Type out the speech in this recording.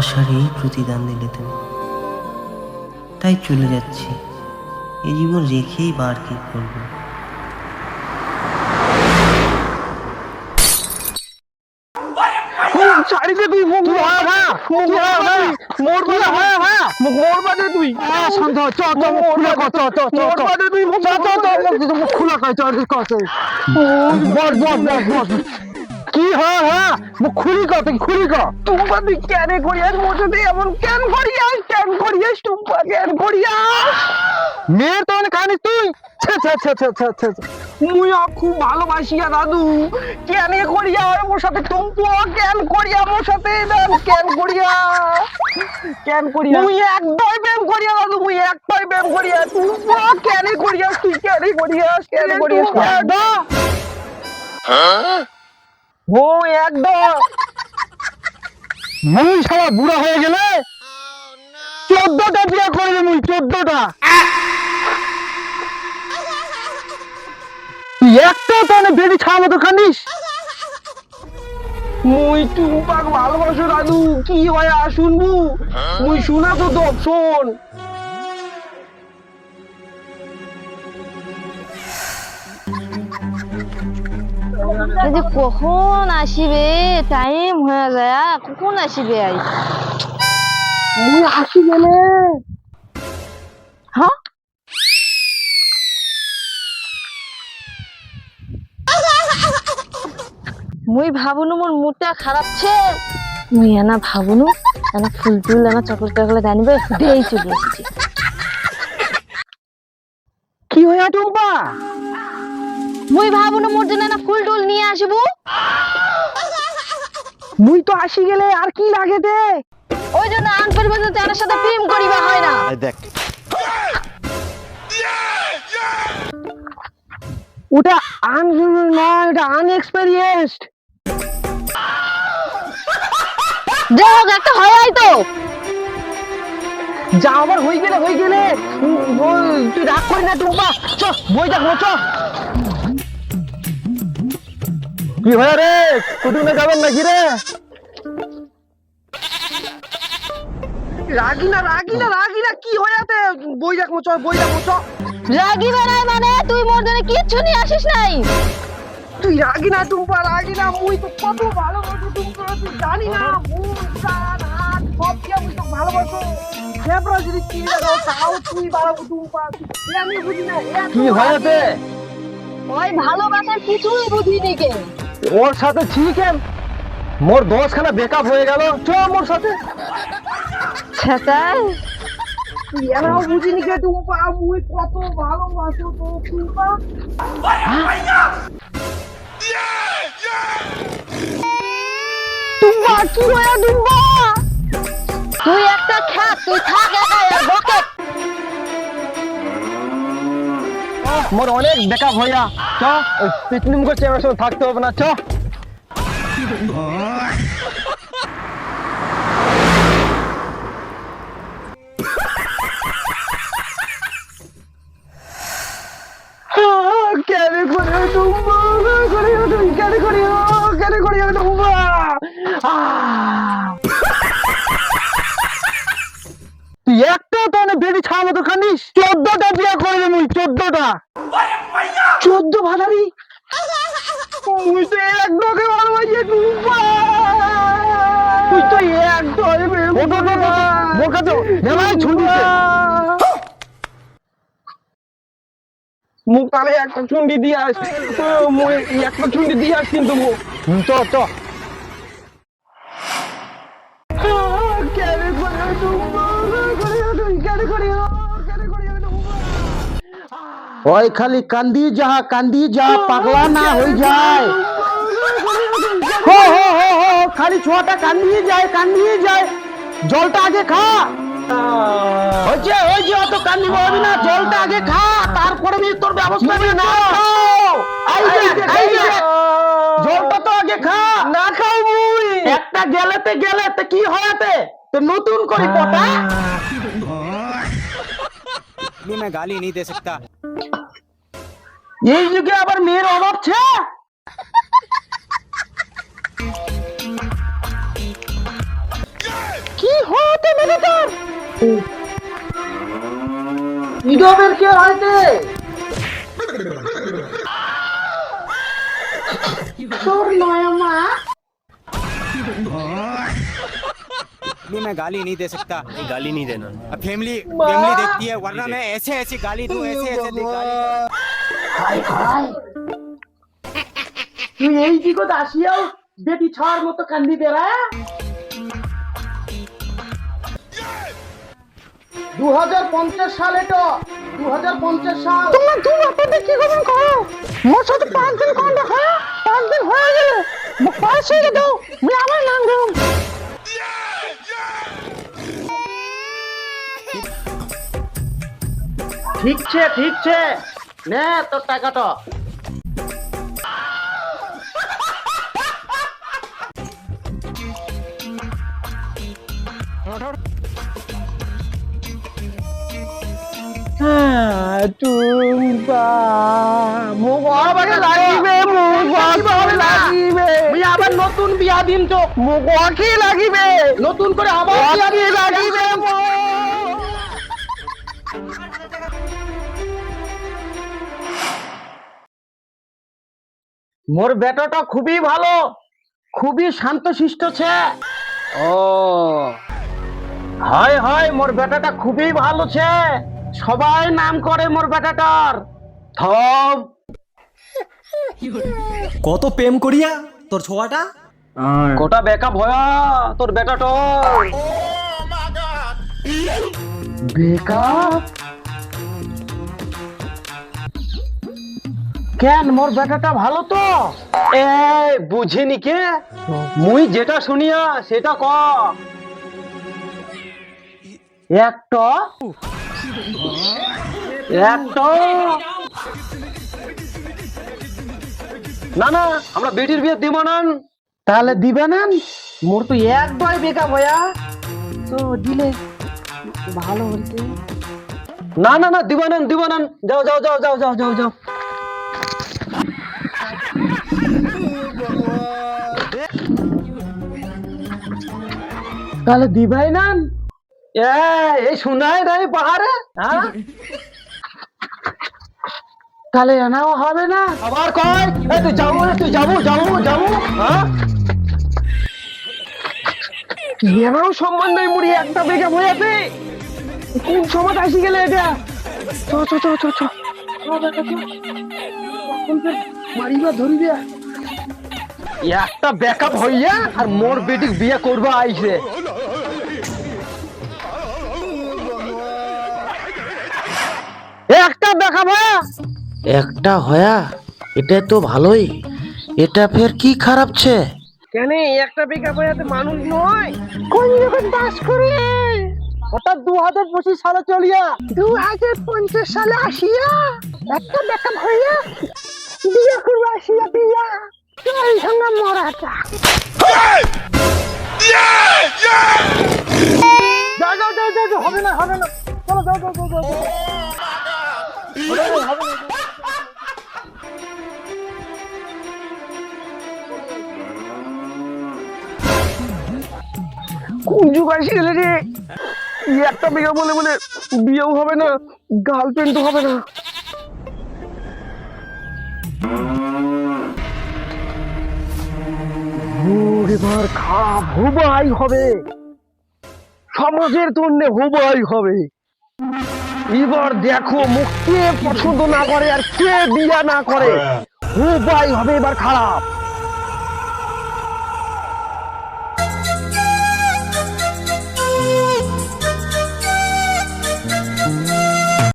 ভালোবাসার এই প্রতিদান দিলে তুমি, তাই চলে যাচ্ছি। এ জীবন রেখেই বার কি করবো। কি হ্যাঁ হ্যাঁ খুলি কত খুলি ক টুম্পা তুই কেন করিয়াস মোর সাথে এমন কেন করিয়াস টুম্পা কেন করিয়াস মেয়ের তো অনেক কানিস তুই মুই খুব ভালোবাসিয়া দাদু কেন করিয়া মোর সাথে টুম্পা কেন করিয়া মোর সাথে কেন করিয়া মুই একটাই প্রেম করিয়া দাদু মুই একটাই প্রেম করিয়া টুম্পা কেন করিয়াস তুই কেন করিয়াস মুই একদম মুই সারা বুড়া হয়ে গেলে 14টা বিয়ে করবে মুই 14টা তুই একটা তো বেবি ছাড়া মতো খানিস মুই টুম্পাক ভালোবাসো দাদু কি হয় শুনবু মুই শোনা তো শোন যে কখন আসিবে টাইম হয়ে যায় কখন আসিবে আই মুই আসি গেলে হ্যাঁ মুই ভাবুনু মোর মুডটা খারাপ ছে মুই এনা ভাবুনু এনা ফুল টুল এনা চকলেট টকলেট আনিবে দেই চলে এসেছি কি হইয়া টুম্পা মুই ভাবুনু মোর জন্য এনা ফুল টুল নিয়ে আসিবু মুই তো আসি গেলে আর কি লাগে দে ওই জন্য আনপরিবর্তিত তেনার সাথে প্রেম করিবা হয় না দেখ ওটা না এটা আনএক্সপেরিয়েন্সড যাই হোক একটা হয় তো যা আবার হয়ে গেলে তুই রাগ করি না টুম্পা চ বই দেখ চ কি হয় রে কুটুমে যাবেন নাকি রে রাগি না কি হইয়াতে বই দেখ চ রাগি বেড়াই মানে তুই মোর জন্য কিচ্ছু নিয়ে আসিস নাই তুই রাগি না টুম্পা মুই তো কত ভালোবাসো টুম্পা তুই জানি না মন প্রাণ হাত সব দিয়ে মুই তো ভালোবাসো দেবরা যদি কি লাগাও তাও তুই বাড়াবো টুম্পা আমি বুঝি না কি হয়েছে ওই ভালোবাসার কিছুই বুঝিনি কে ওর সাথে ঠিক মোর 10খানা ব্রেকআপ হয়ে গেল চ মোর সাথে ছাতাই এরাও বুঝিনি কে টুম্পা মুই কত ভালোবাসো তো টুম্পা টুম্পা কি হয়ে টুম্পা তুই একটা খ্যাত তুই থাক একাই আর বকে মোর অনেক ব্রেকআপ হইয়া চ পিকনিক করছে আমার সঙ্গে থাকতে হবে না চ তুই একটা তো বেবি ছাড়া মতো খানিস 14টা বিয়ে করবে মুই 14টা 14 ভাড়ারি মুই তো এক ডগে ভালোবাসি টুম্পা তুই তো এক ডগে বোকা তো নেলাই ছুঁড়িছে মুখ তালে একটা চুন্ডি দিয়ে আস মুই একটা চুন্ডি দিয়ে আস কিন্তু চ ওই খালি কান্দি যা পাগলা না হয়ে যায় হো হো হো হো খালি ছোয়াটা কান্দিয়ে যায় জলটা আগে খা ওই যে অত কান্দি বলবি না জলটা আগে খা তারপরে আমি তোর ব্যবস্থা নিয়ে না এই যে জলটা তো আগে খা না খাও মুই একটা গেলেতে কি হয়াতে তো নতুন করে পটা मैं गाली नहीं दे सकता এই যুগে আবার মেয়ের অভাব ছে কি ইডবের কে হইতে তোর নয় মা ये मैं गाली नहीं दे सकता। नहीं गाली नहीं देना। अब फैमिली फैमिली देखती है, वरना मैं ऐसे ऐसी गाली दूं, ऐसे ऐसे गाली। হাই হাই তুই এই দিকে আসিয়াও বেটি ছাড় মতো কান্দি দেরা 2050 সালে তো 2050 সাল তোমার দু আপনাদের কি করবেন করো মোর সাথে 5 দিন কন্ট্যাক্ট হয় 5 দিন হয়ে গেলে মোক পয়সা দাও আমি আমার নাম দেব ঠিক છે নে তোর টাকাটা টুম্পা মোক আবার লাগিবে মোক লাগিবে আমি আবার নতুন বিয়া দিন তো মোক কি লাগিবে নতুন করে আবার বিয়া কি দিন লাগিবে মোর বেটাটা খুবই ভালো খুবই শান্তশিষ্ট ছে ও হয় হয় মোর বেটাটা খুবই ভালো ছে সবাই নাম করে মোর বেটাটার থম কত প্রেম করিয়া তোর ছোয়াটা কোটা বেকা ভয়া তোর বেটাটা বেকা কেন মোর বেটাটা ভালো তো এ বুঝিনি কে মুই যেটা শুনিয়া সেটা ক একটা না না আমরা বেটির বিয়ে দিব না তাহলে দিবে না মোর তো একটাই বেকা ভয়া তো দিলে ভালো হইতে না না না দিব না যাও যাও যাও যাও যাও যাও যাও তাহলে দিবাই না এই শোনাই নাই পাহাড়ে হ্যাঁ তাহলে এনাও হবে না আবার কয় তুই যাবো হ্যাঁ এনাও সম্মান নাই মুড়ি একটা বেগা হইয়াছে কোন সময় আসি গেলে এটা চ মারিবা ধরিবে একটা ব্যাকআপ হইয়া আর মোর বেটিক বিয়ে করবা আইছে একটা দেখাবো একটা হয়া এটা তো ভালোই এটা ফের কি খারাপ ছে কেন একটা বেগা হইয়াতে মানুষ নয় কোন যখন বাস করে ওটা 2025 সালে চলিয়া 2050 সালে আসিয়া একটা বেগা হইয়া বিয়ে করবা আসিয়া বিয়া এই সঙ্গে মরাটা যাও হবে না চলো যাও কোন যুগ আসি গেলে রে একটা বিয়ে বলে বিয়েও হবে না গার্লফ্রেন্ডও হবে না এবার খাপ হুবাই হবে সমাজের জন্য হুবাই হবে এবার দেখো মুখ কে পছন্দ না করে আর কে বিয়া না করে হুবাই হবে এবার খারাপ